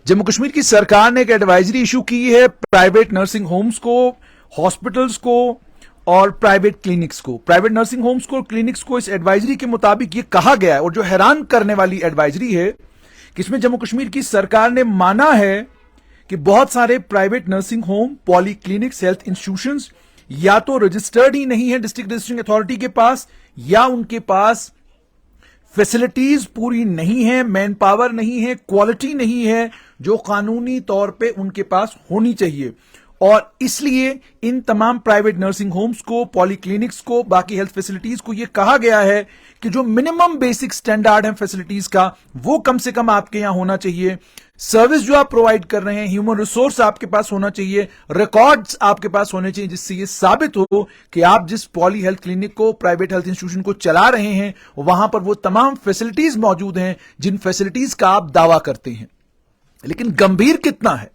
जम्मू कश्मीर की सरकार ने एक एडवाइजरी इशू की है प्राइवेट नर्सिंग होम्स को, हॉस्पिटल्स को और प्राइवेट क्लिनिक्स को। प्राइवेट नर्सिंग होम्स को और क्लिनिक्स को इस एडवाइजरी के मुताबिक ये कहा गया है, और जो हैरान करने वाली एडवाइजरी है कि इसमें जम्मू कश्मीर की सरकार ने माना है कि बहुत सारे private nursing home, poly clinics, health institutions या तो रजिस्टर्ड ही नहीं है डिस्ट्रिक्ट रजिस्ट्रिंग अथॉरिटी के पास, या उनके पास फैसिलिटीज पूरी नहीं है, मैन पावर नहीं है, क्वालिटी नहीं है जो कानूनी तौर पे उनके पास होनी चाहिए। और इसलिए इन तमाम प्राइवेट नर्सिंग होम्स को, पॉलीक्लिनिक्स को, बाकी हेल्थ फैसिलिटीज को यह कहा गया है कि जो मिनिमम बेसिक स्टैंडर्ड है फैसिलिटीज का, वो कम से कम आपके यहां होना चाहिए। सर्विस जो आप प्रोवाइड कर रहे हैं, ह्यूमन रिसोर्स आपके पास होना चाहिए, रिकॉर्ड्स आपके पास होने चाहिए जिससे ये साबित हो कि आप जिस पॉली हेल्थ क्लिनिक को, प्राइवेट हेल्थ इंस्टीट्यूशन को चला रहे हैं, वहां पर वो तमाम फैसिलिटीज मौजूद हैं जिन फैसिलिटीज का आप दावा करते हैं। लेकिन गंभीर कितना है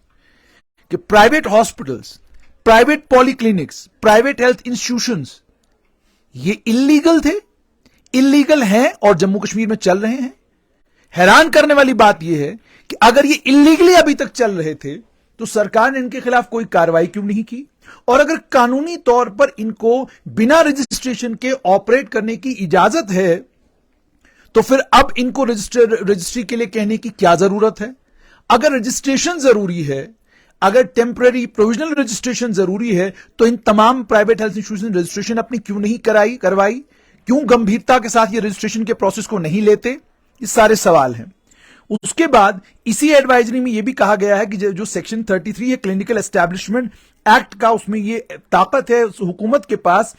कि private hospitals, private polyclinics, private health institutions ये इल्लीगल थे, इल्लीगल हैं और जम्मू कश्मीर में चल रहे हैं। हैरान करने वाली बात यह है कि अगर ये इल्लीगली अभी तक चल रहे थे तो सरकार ने इनके खिलाफ कोई कार्रवाई क्यों नहीं की, और अगर कानूनी तौर पर इनको बिना रजिस्ट्रेशन के ऑपरेट करने की इजाजत है तो फिर अब इनको रजिस्ट्री के लिए कहने की क्या जरूरत है। अगर रजिस्ट्रेशन जरूरी है, अगर टेम्पररी प्रोविजनल रजिस्ट्रेशन जरूरी है, तो इन तमाम प्राइवेट हेल्थ इंस्टीट्यूशन रजिस्ट्रेशन अपनी क्यों नहीं करवाई, क्यों गंभीरता के साथ ये रजिस्ट्रेशन के प्रोसेस को नहीं लेते, ये सारे सवाल हैं। उसके बाद इसी एडवाइजरी में यह भी कहा गया है कि जो सेक्शन 33 है क्लिनिकल एस्टैब्लिशमेंट एक्ट का, उसमें यह ताकत है हुकूमत के पास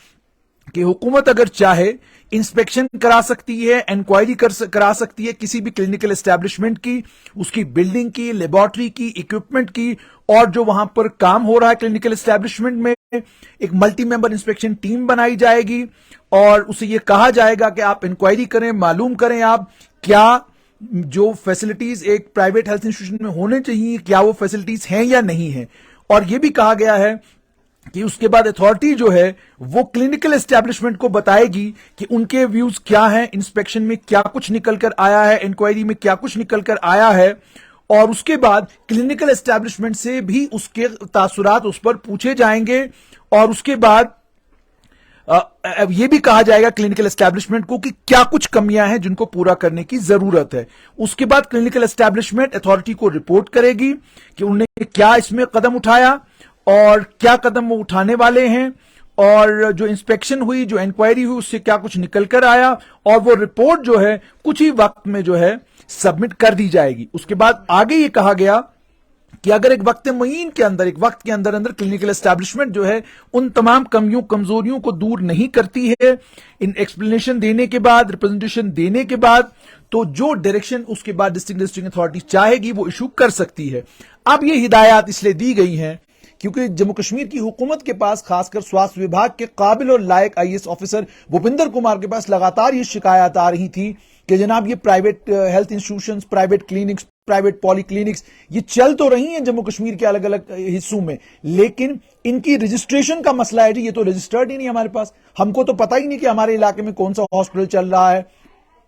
कि हुकूमत अगर चाहे इंस्पेक्शन करा सकती है, इंक्वायरी करा सकती है किसी भी क्लिनिकल एस्टैब्लिशमेंट की, उसकी बिल्डिंग की, लेबोरेटरी की, इक्विपमेंट की, और जो वहां पर काम हो रहा है क्लिनिकल एस्टैब्लिशमेंट में एक मल्टी मेंबर इंस्पेक्शन टीम बनाई जाएगी और उसे यह कहा जाएगा कि आप इंक्वायरी करें, मालूम करें आप क्या जो फैसिलिटीज एक प्राइवेट हेल्थ इंस्टीट्यूशन में होने चाहिए, क्या वो फैसिलिटीज हैं या नहीं है। और यह भी कहा गया है कि उसके बाद अथॉरिटी जो है वो क्लिनिकल एस्टैब्लिशमेंट को बताएगी कि उनके व्यूज क्या हैं, इंस्पेक्शन में क्या कुछ निकल कर आया है, इंक्वायरी में क्या कुछ निकल कर आया है, और उसके बाद क्लिनिकल एस्टैब्लिशमेंट से भी उसके तासुरात उस पर पूछे जाएंगे। और उसके बाद यह भी कहा जाएगा क्लिनिकल एस्टैब्लिशमेंट को कि क्या कुछ कमियां हैं जिनको पूरा करने की जरूरत है। उसके बाद क्लिनिकल एस्टैब्लिशमेंट अथॉरिटी को रिपोर्ट करेगी कि उन्होंने क्या इसमें कदम उठाया और क्या कदम वो उठाने वाले हैं, और जो इंस्पेक्शन हुई, जो इंक्वायरी हुई, उससे क्या कुछ निकल कर आया, और वो रिपोर्ट जो है कुछ ही वक्त में जो है सबमिट कर दी जाएगी। उसके बाद आगे ये कहा गया कि अगर एक वक्त मुईन के अंदर, एक वक्त के अंदर अंदर क्लिनिकल एस्टैब्लिशमेंट जो है उन तमाम कमियों कमजोरियों को दूर नहीं करती है, इन एक्सप्लेनेशन देने के बाद, रिप्रेजेंटेशन देने के बाद, तो जो डायरेक्शन उसके बाद डिस्ट्रिक्ट रजिस्ट्रिंग अथॉरिटी चाहेगी वो इशू कर सकती है। अब ये हिदायत इसलिए दी गई हैं क्योंकि जम्मू कश्मीर की हुकूमत के पास, खासकर स्वास्थ्य विभाग के काबिल और लायक आईएएस ऑफिसर भूपिंदर कुमार के पास लगातार ये शिकायत आ रही थी कि जनाब ये private health institutions, private clinics, private polyclinics ये चल तो रही हैं जम्मू कश्मीर के अलग अलग हिस्सों में, लेकिन इनकी रजिस्ट्रेशन का मसला है जी, ये तो रजिस्टर्ड ही नहीं हमारे पास, हमको तो पता ही नहीं कि हमारे इलाके में कौन सा हॉस्पिटल चल रहा है,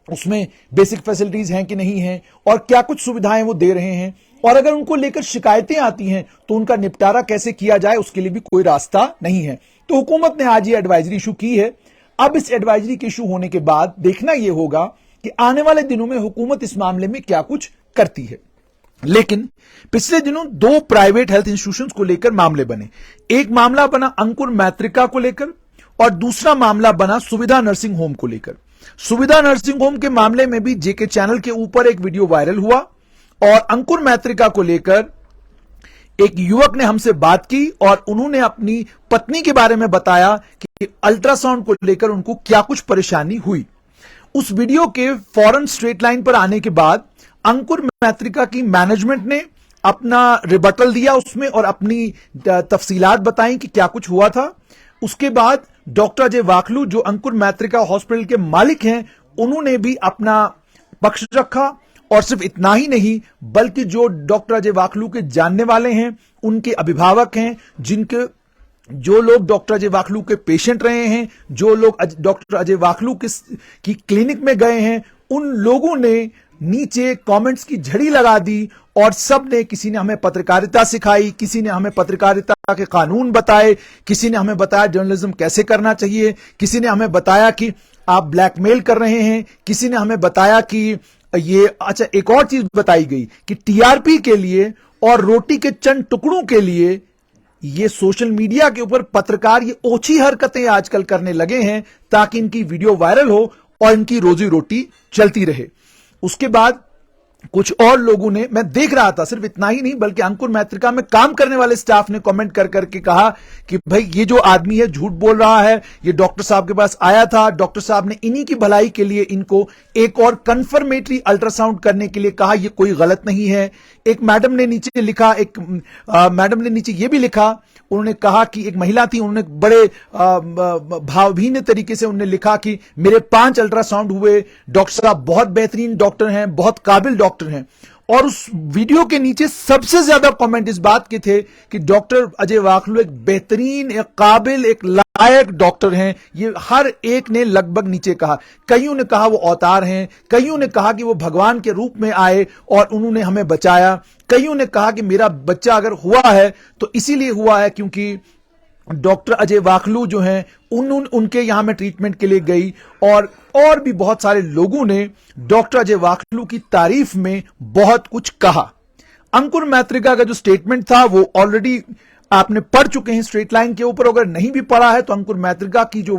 उसमें बेसिक फैसिलिटीज हैं कि नहीं हैं, और क्या कुछ सुविधाएं वो दे रहे हैं, और अगर उनको लेकर शिकायतें आती हैं तो उनका निपटारा कैसे किया जाए उसके लिए भी कोई रास्ता नहीं है। तो हुकूमत ने आज ये एडवाइजरी इशू की है। अब इस एडवाइजरी के इशू होने के बाद देखना यह होगा कि आने वाले दिनों में हुकूमत इस मामले में क्या कुछ करती है। लेकिन पिछले दिनों दो प्राइवेट हेल्थ इंस्टीट्यूशंस को लेकर मामले बने। एक मामला बना अंकुर मैत्रिका को लेकर और दूसरा मामला बना सुविधा नर्सिंग होम को लेकर। सुविधा नर्सिंग होम के मामले में भी जेके चैनल के ऊपर एक वीडियो वायरल हुआ, और अंकुर मैत्रिका को लेकर एक युवक ने हमसे बात की और उन्होंने अपनी पत्नी के बारे में बताया कि अल्ट्रासाउंड को लेकर उनको क्या कुछ परेशानी हुई। उस वीडियो के फौरन स्ट्रेट लाइन पर आने के बाद अंकुर मैत्रिका की मैनेजमेंट ने अपना रिबटल दिया उसमें और अपनी तफसीलात बताई कि क्या कुछ हुआ था। उसके बाद डॉक्टर अजय वाखलू जो अंकुर मैत्रिका हॉस्पिटल के मालिक हैं, उन्होंने भी अपना पक्ष रखा, और सिर्फ इतना ही नहीं बल्कि जो डॉक्टर अजय वाखलू के जानने वाले हैं, उनके अभिभावक हैं, जो लोग डॉक्टर अजय वाखलू के पेशेंट रहे हैं, जो लोग डॉक्टर अजय वाखलू की क्लिनिक में गए हैं, उन लोगों ने नीचे कमेंट्स की झड़ी लगा दी और सब ने, किसी ने हमें पत्रकारिता सिखाई, किसी ने हमें पत्रकारिता के कानून बताए, किसी ने हमें बताया जर्नलिज्म कैसे करना चाहिए, किसी ने हमें बताया कि आप ब्लैकमेल कर रहे हैं, किसी ने हमें बताया कि ये, अच्छा एक और चीज बताई गई कि टीआरपी के लिए और रोटी के चंद टुकड़ों के लिए ये सोशल मीडिया के ऊपर पत्रकार ये ओछी हरकतें आजकल करने लगे हैं ताकि इनकी वीडियो वायरल हो और इनकी रोजी रोटी चलती रहे। उसके बाद कुछ और लोगों ने, मैं देख रहा था, सिर्फ इतना ही नहीं बल्कि अंकुर मैत्रिका में काम करने वाले स्टाफ ने कमेंट कर करके कहा कि भाई ये जो आदमी है झूठ बोल रहा है, ये डॉक्टर साहब के पास आया था, डॉक्टर साहब ने इन्हीं की भलाई के लिए इनको एक और कंफर्मेटरी अल्ट्रासाउंड करने के लिए कहा, ये कोई गलत नहीं है। एक मैडम ने नीचे लिखा, मैडम ने नीचे ये भी लिखा, उन्होंने कहा कि एक महिला थी, उन्होंने बड़े भावभीन तरीके से उन्होंने लिखा कि मेरे 5 अल्ट्रासाउंड हुए, डॉक्टर साहब बहुत बेहतरीन डॉक्टर हैं, बहुत काबिल डॉक्टर हैं। और उस वीडियो के नीचे सबसे ज्यादा कमेंट इस बात के थे कि डॉक्टर अजय वाखलू एक बेहतरीन, एक काबिल, एक लायक डॉक्टर हैं। ये हर एक ने लगभग नीचे कहा। कईयों ने कहा वो अवतार हैं, कईयों ने कहा कि वो भगवान के रूप में आए और उन्होंने हमें बचाया, कईयों ने कहा कि मेरा बच्चा अगर हुआ है तो इसीलिए हुआ है क्योंकि डॉक्टर अजय वाखलू जो हैं उनके यहां में ट्रीटमेंट के लिए गई। और भी बहुत सारे लोगों ने डॉक्टर अजय वाखलू की तारीफ में बहुत कुछ कहा। अंकुर मैत्रिका का जो स्टेटमेंट था वो ऑलरेडी आपने पढ़ चुके हैं स्ट्रेट लाइन के ऊपर। अगर नहीं भी पढ़ा है तो अंकुर मैत्रिका की जो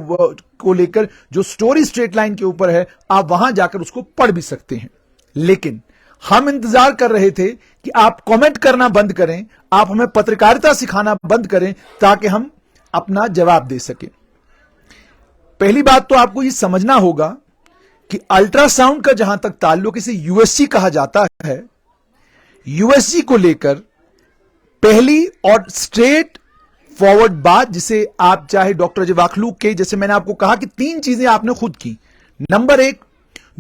को लेकर जो स्टोरी स्ट्रेट लाइन के ऊपर है, आप वहां जाकर उसको पढ़ भी सकते हैं। लेकिन हम इंतजार कर रहे थे कि आप कमेंट करना बंद करें, आप हमें पत्रकारिता सिखाना बंद करें ताकि हम अपना जवाब दे सकें। पहली बात तो आपको यह समझना होगा कि अल्ट्रासाउंड का जहां तक ताल्लुक, इसे यूएसजी कहा जाता है, यूएसजी को लेकर पहली और स्ट्रेट फॉरवर्ड बात, जिसे आप चाहे डॉक्टर अजय वाखलू के, जैसे मैंने आपको कहा कि 3 चीजें आपने खुद की। नंबर 1,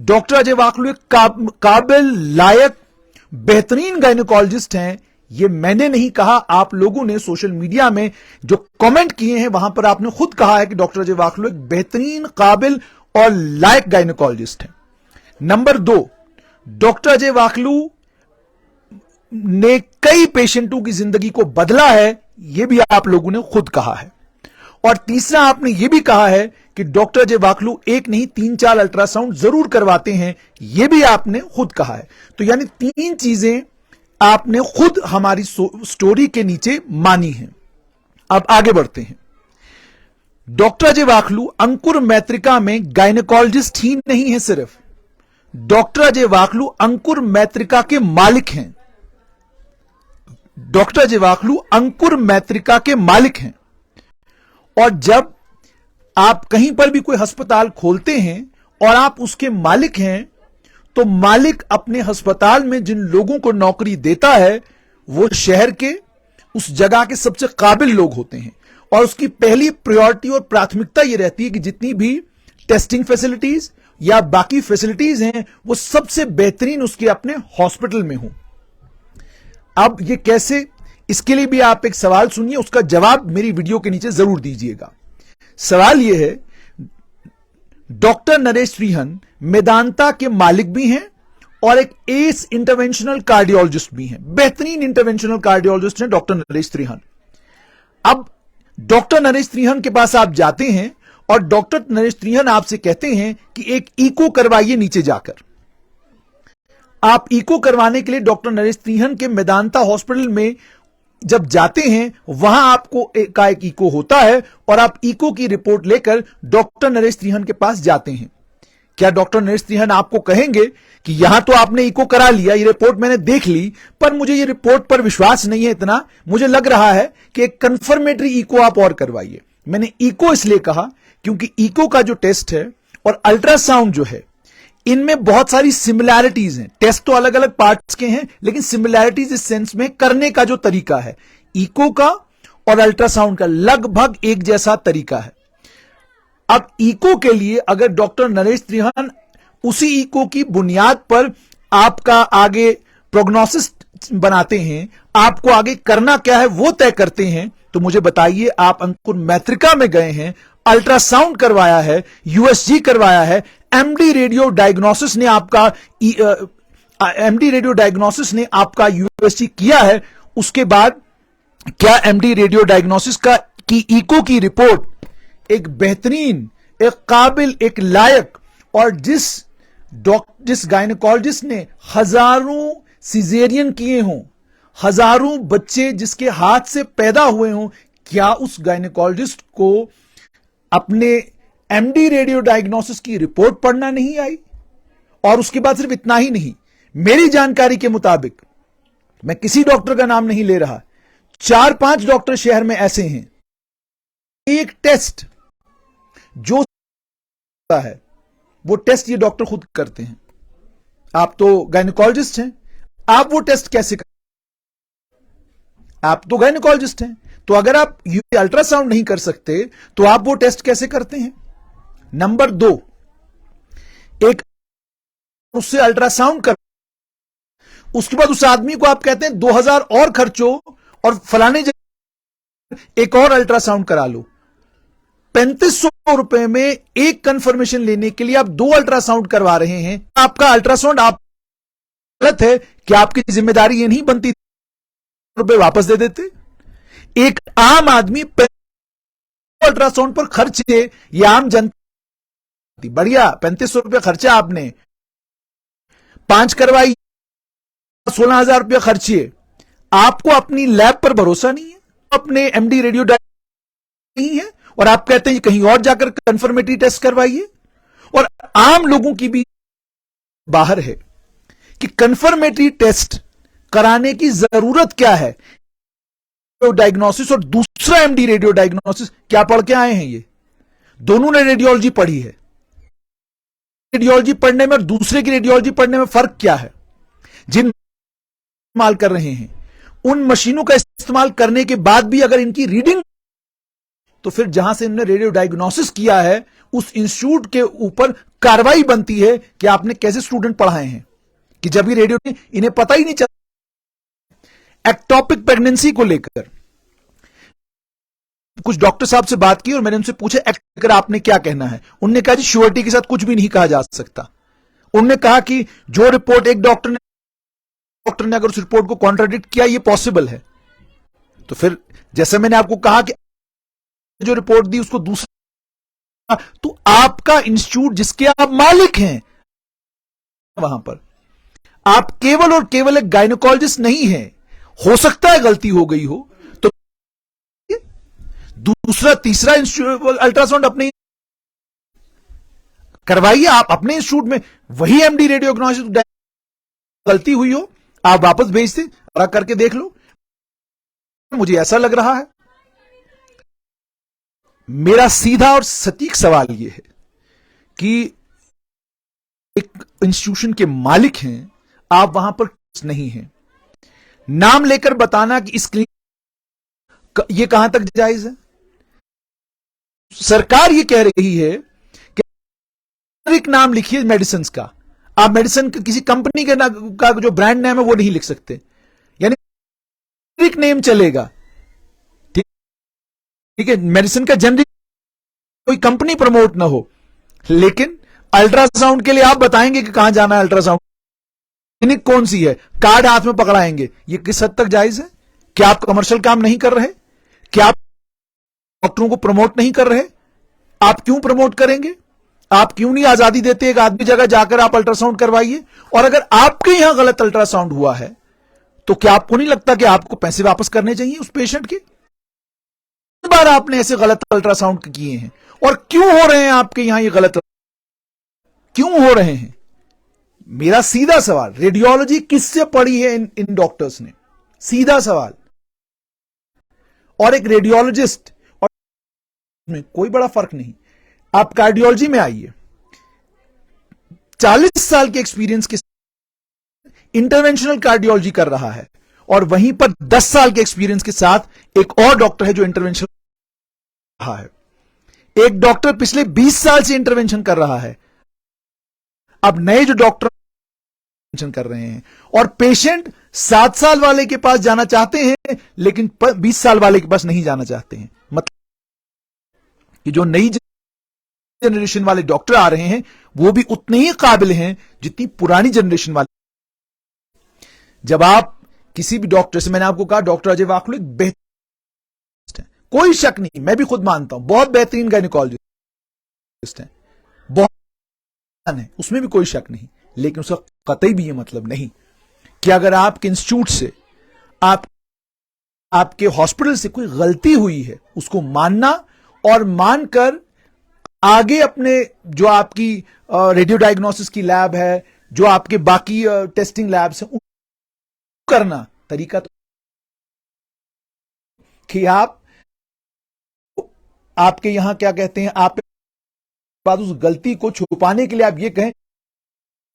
डॉक्टर अजय वाखलू एक काबिल, लायक, बेहतरीन गायनेकोलॉजिस्ट हैं। ये मैंने नहीं कहा, आप लोगों ने सोशल मीडिया में जो कमेंट किए हैं वहां पर आपने खुद कहा है कि डॉक्टर अजय वाखलू एक बेहतरीन, काबिल और लायक गायनेकोलॉजिस्ट हैं। नंबर 2, डॉक्टर अजय वाखलू ने कई पेशेंटों की जिंदगी को बदला है, यह भी आप लोगों ने खुद कहा है। और तीसरा, आपने यह भी कहा है कि डॉक्टर अजय वाखलू एक नहीं 3-4 अल्ट्रासाउंड जरूर करवाते हैं, यह भी आपने खुद कहा है। तो यानी 3 चीजें आपने खुद हमारी स्टोरी के नीचे मानी हैं। अब आगे बढ़ते हैं। डॉक्टर अजय वाखलू अंकुर मैत्रिका में गायनेकोलॉजिस्ट ही नहीं है, सिर्फ डॉक्टर अजय वाखलू अंकुर मैत्रिका के मालिक हैं। डॉक्टर अजय वाखलू अंकुर मैत्रिका के मालिक हैं। और जब आप कहीं पर भी कोई अस्पताल खोलते हैं और आप उसके मालिक हैं, तो मालिक अपने अस्पताल में जिन लोगों को नौकरी देता है वो शहर के, उस जगह के सबसे काबिल लोग होते हैं। और उसकी पहली प्रायोरिटी और प्राथमिकता यह रहती है कि जितनी भी टेस्टिंग फैसिलिटीज या बाकी फैसिलिटीज हैं वो सबसे बेहतरीन उसके अपने हॉस्पिटल में हो। अब ये कैसे, इसके लिए भी आप एक सवाल सुनिए, उसका जवाब मेरी वीडियो के नीचे जरूर दीजिएगा। सवाल यह है, डॉक्टर नरेश त्रिहन मेदांता के मालिक भी हैं और एक एस इंटरवेंशनल कार्डियोलॉजिस्ट भी हैं, बेहतरीन इंटरवेंशनल कार्डियोलॉजिस्ट हैं डॉक्टर नरेश त्रिहन। अब डॉक्टर नरेश त्रिहन के पास आप जाते हैं और डॉक्टर नरेश त्रिहन आपसे कहते हैं कि एक इको करवाइए नीचे जाकर। आप इको करवाने के लिए डॉक्टर नरेश त्रिहन के मेदांता हॉस्पिटल में जब जाते हैं, वहां आपको एक इको होता है और आप इको की रिपोर्ट लेकर डॉक्टर नरेश त्रिहन के पास जाते हैं। क्या डॉक्टर नरेश त्रिहन आपको कहेंगे कि यहां तो आपने इको करा लिया, ये रिपोर्ट मैंने देख ली, पर मुझे ये रिपोर्ट पर विश्वास नहीं है इतना, मुझे लग रहा है कि एक कंफर्मेटरी इको आप और करवाइए। मैंने इको इसलिए कहा क्योंकि इको का जो टेस्ट है और अल्ट्रासाउंड जो है, इनमें बहुत सारी सिमिलैरिटीज हैं। टेस्ट तो अलग अलग पार्ट्स के हैं, लेकिन सिमिलैरिटीज इस सेंस में करने का जो तरीका है, इको का और अल्ट्रासाउंड का लगभग एक जैसा तरीका है। अब इको के लिए अगर डॉक्टर नरेश त्रिहन उसी इको की बुनियाद पर आपका आगे प्रोग्नोसिस बनाते हैं, आपको आगे करना क्या है वो तय करते हैं, तो मुझे बताइए, आप अंकुर मैत्रिका में गए हैं, अल्ट्रासाउंड करवाया है, यूएसजी करवाया है, एमडी रेडियो डायग्नोसिस ने आपका एमडी रेडियो डायग्नोसिस ने आपका यूएसजी किया है, उसके बाद क्या एमडी रेडियो डायग्नोसिस की इको की रिपोर्ट एक बेहतरीन, एक काबिल, एक लायक, और जिस गायनेकोलॉजिस्ट ने हजारों सिजेरियन किए हों, हजारों बच्चे जिसके हाथ से पैदा हुए हों, क्या उस गायनेकोलॉजिस्ट को अपने एमडी रेडियो डायग्नोसिस की रिपोर्ट पढ़ना नहीं आई? और उसके बाद सिर्फ इतना ही नहीं, मेरी जानकारी के मुताबिक, मैं किसी डॉक्टर का नाम नहीं ले रहा, 4-5 डॉक्टर शहर में ऐसे हैं, एक टेस्ट जो है वो टेस्ट ये डॉक्टर खुद करते हैं। आप तो गायनेकोलॉजिस्ट हैं, आप वो टेस्ट कैसे कर, आप तो गायनेकोलॉजिस्ट हैं, तो अगर आप अल्ट्रासाउंड नहीं कर सकते तो आप वो टेस्ट कैसे करते हैं? नंबर 2, एक उससे अल्ट्रासाउंड कर, उसके बाद उस आदमी को आप कहते हैं 2000 और खर्चो और फलाने जगह एक और अल्ट्रासाउंड करा लो। 3500 रुपए में एक कंफर्मेशन लेने के लिए आप 2 अल्ट्रासाउंड करवा रहे हैं। आपका अल्ट्रासाउंड आप गलत है, क्या आपकी जिम्मेदारी ये नहीं बनती रुपए वापस दे देते? एक आम आदमी अल्ट्रासाउंड पर खर्चे, ये आम जनता, बढ़िया 3500 रुपए खर्चा, आपने 5 करवाई, 16,000 रुपया खर्चिए। आपको अपनी लैब पर भरोसा नहीं है, अपने एमडी रेडियो नहीं है, और आप कहते हैं कहीं और जाकर कंफर्मेटरी टेस्ट करवाइए। और आम लोगों की भी बाहर है कि कंफर्मेटरी टेस्ट कराने की जरूरत क्या है। डायग्नोसिस और दूसरा एमडी रेडियो डायग्नोसिस, क्या पढ़ के आए हैं ये? दोनों ने रेडियोलॉजी पढ़ी है। रेडियोलॉजी पढ़ने में और दूसरे की रेडियोलॉजी पढ़ने में फर्क क्या है? जिन इस्तेमाल कर रहे हैं उन मशीनों का इस्तेमाल करने के बाद भी अगर इनकी रीडिंग, तो फिर जहां से इन्होंने रेडियो डायग्नोसिस किया है उस इंस्टीट्यूट के ऊपर कार्रवाई बनती है कि आपने कैसे स्टूडेंट पढ़ाए हैं, कि जब ये रेडियो, इन्हें पता ही नहीं चला। एक्टोपिक प्रेगनेंसी को लेकर कुछ डॉक्टर साहब से बात की और मैंने उनसे पूछा अगर आपने क्या कहना है। उन्होंने कहा जी श्योरिटी के साथ कुछ भी नहीं कहा जा सकता। उन्होंने कहा कि जो रिपोर्ट एक डॉक्टर ने अगर उस रिपोर्ट को कॉन्ट्राडिक्ट किया, ये पॉसिबल है, तो फिर जैसे मैंने आपको कहा कि जो रिपोर्ट दी उसको दूसरा, तो आपका इंस्टीट्यूट जिसके आप मालिक हैं, वहां पर आप केवल और केवल एक गायनेकोलॉजिस्ट नहीं है, हो सकता है गलती हो गई हो, तो दूसरा तीसरा इंस्टीट्यूट अल्ट्रासाउंड अपने करवाइए। आप अपने इंस्टीट्यूट में वही एमडी रेडियोग्नोसिस, गलती हुई हो आप वापस भेज दें, करके देख लो। मुझे ऐसा लग रहा है, मेरा सीधा और सटीक सवाल यह है कि एक इंस्टीट्यूशन के मालिक हैं आप, वहां पर नहीं है, नाम लेकर बताना कि इस क्लिनिक, यह कहां तक जायज है? सरकार यह कह रही है कि एक नाम लिखिए मेडिसिन का, आप मेडिसिन किसी कंपनी के का जो ब्रांड नेम है वो नहीं लिख सकते, यानी एक नेम चलेगा, ठीक है, मेडिसिन का जेनरिक, कोई कंपनी प्रमोट ना हो, लेकिन अल्ट्रासाउंड के लिए आप बताएंगे कि कहां जाना है अल्ट्रासाउंड, क्लिनिक कौन सी है, कार्ड हाथ में पकड़ाएंगे, ये किस हद तक जायज है? क्या आप कमर्शियल काम नहीं कर रहे? क्या आप डॉक्टरों को प्रमोट नहीं कर रहे? आप क्यों प्रमोट करेंगे? आप क्यों नहीं आजादी देते एक आदमी जगह जाकर आप अल्ट्रासाउंड करवाइए? और अगर आपके यहां गलत अल्ट्रासाउंड हुआ है तो क्या आपको नहीं लगता कि आपको पैसे वापस करने चाहिए उस पेशेंट के? बार आपने ऐसे गलत अल्ट्रासाउंड किए हैं, और क्यों हो रहे हैं आपके यहां ये गलत, क्यों हो रहे हैं? मेरा सीधा सवाल, रेडियोलॉजी किससे पढ़ी है इन डॉक्टर्स ने? सीधा सवाल। और एक रेडियोलॉजिस्ट और में कोई बड़ा फर्क नहीं। आप कार्डियोलॉजी में आइए, 40 साल के एक्सपीरियंस के इंटरवेंशनल कार्डियोलॉजी कर रहा है, और वहीं पर 10 साल के एक्सपीरियंस के साथ एक और डॉक्टर है जो इंटरवेंशन रहा है। एक डॉक्टर पिछले 20 साल से इंटरवेंशन कर रहा है, अब नए जो डॉक्टर कर रहे हैं, और पेशेंट 7 साल वाले के पास जाना चाहते हैं लेकिन 20 साल वाले के पास नहीं जाना चाहते हैं। मतलब कि जो नई जनरेशन वाले डॉक्टर आ रहे हैं वो भी उतने ही काबिल हैं जितनी पुरानी जनरेशन वाले जब आप किसी भी डॉक्टर से, मैंने आपको कहा डॉक्टर अजय वाकलू एक बेहतर है, कोई शक नहीं, मैं भी खुद मानता हूं बहुत बेहतरीन गायनिकोलॉजिस्ट है, बहुत है, उसमें भी कोई शक नहीं, लेकिन उसका कतई भी ये मतलब नहीं कि अगर आपके इंस्टीट्यूट से, आपके हॉस्पिटल से कोई गलती हुई है उसको मानना और मानकर आगे अपने जो आपकी रेडियो डायग्नोसिस की लैब है, जो आपके बाकी टेस्टिंग लैब्स हैं, करना तरीका तो कि आपके यहां क्या कहते हैं, आप बाद उस गलती को छुपाने के लिए आप ये कहें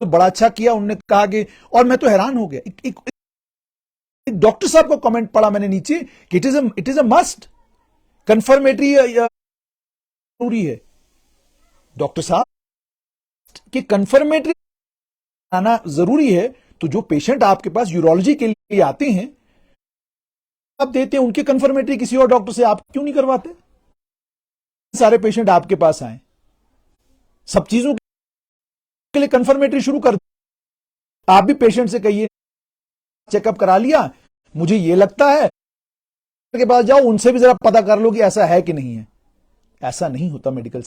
तो बड़ा अच्छा किया उन्होंने कहा कि, और मैं तो हैरान हो गया, एक डॉक्टर साहब का कमेंट पढ़ा मैंने नीचे कि it is a must, confirmatory जरूरी है। डॉक्टर साहब कि कंफर्मेटरी आना जरूरी है, तो जो पेशेंट आपके पास यूरोलॉजी के लिए आते हैं आप देते हैं, उनके कंफर्मेटरी किसी और डॉक्टर से आप क्यों नहीं करवाते? सारे पेशेंट आपके पास आए, सब चीजों के लिए कंफर्मेटरी शुरू कर, आप भी पेशेंट से कहिए चेकअप करा लिया, मुझे ये लगता है के पास जाओ, उनसे भी जरा पता कर लो कि ऐसा है कि नहीं है। ऐसा नहीं होता मेडिकल।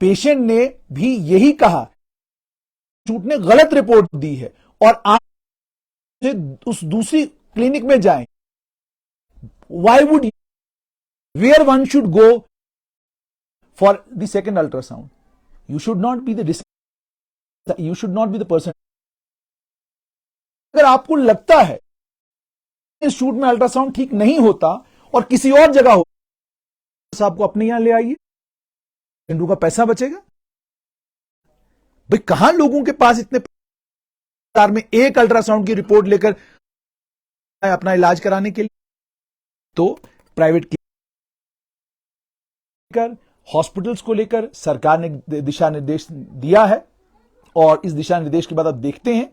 पेशेंट ने भी यही कहा, इंस्टीट्यूट ने गलत रिपोर्ट दी है और आप उस दूसरी क्लिनिक में जाएं। Why would wear one should go for the second ultrasound? You should not be you should not be the person. अगर आपको लगता है इंस्टीट्यूट में अल्ट्रासाउंड ठीक नहीं होता और किसी और जगह हो, आपको अपने यहां ले आइए, पेशेंटों का पैसा बचेगा। भाई कहां लोगों के पास इतने में एक अल्ट्रासाउंड की रिपोर्ट लेकर अपना इलाज कराने के लिए, तो प्राइवेट हॉस्पिटल्स को लेकर सरकार ने दिशा निर्देश दिया है और इस दिशा निर्देश के बाद अब देखते हैं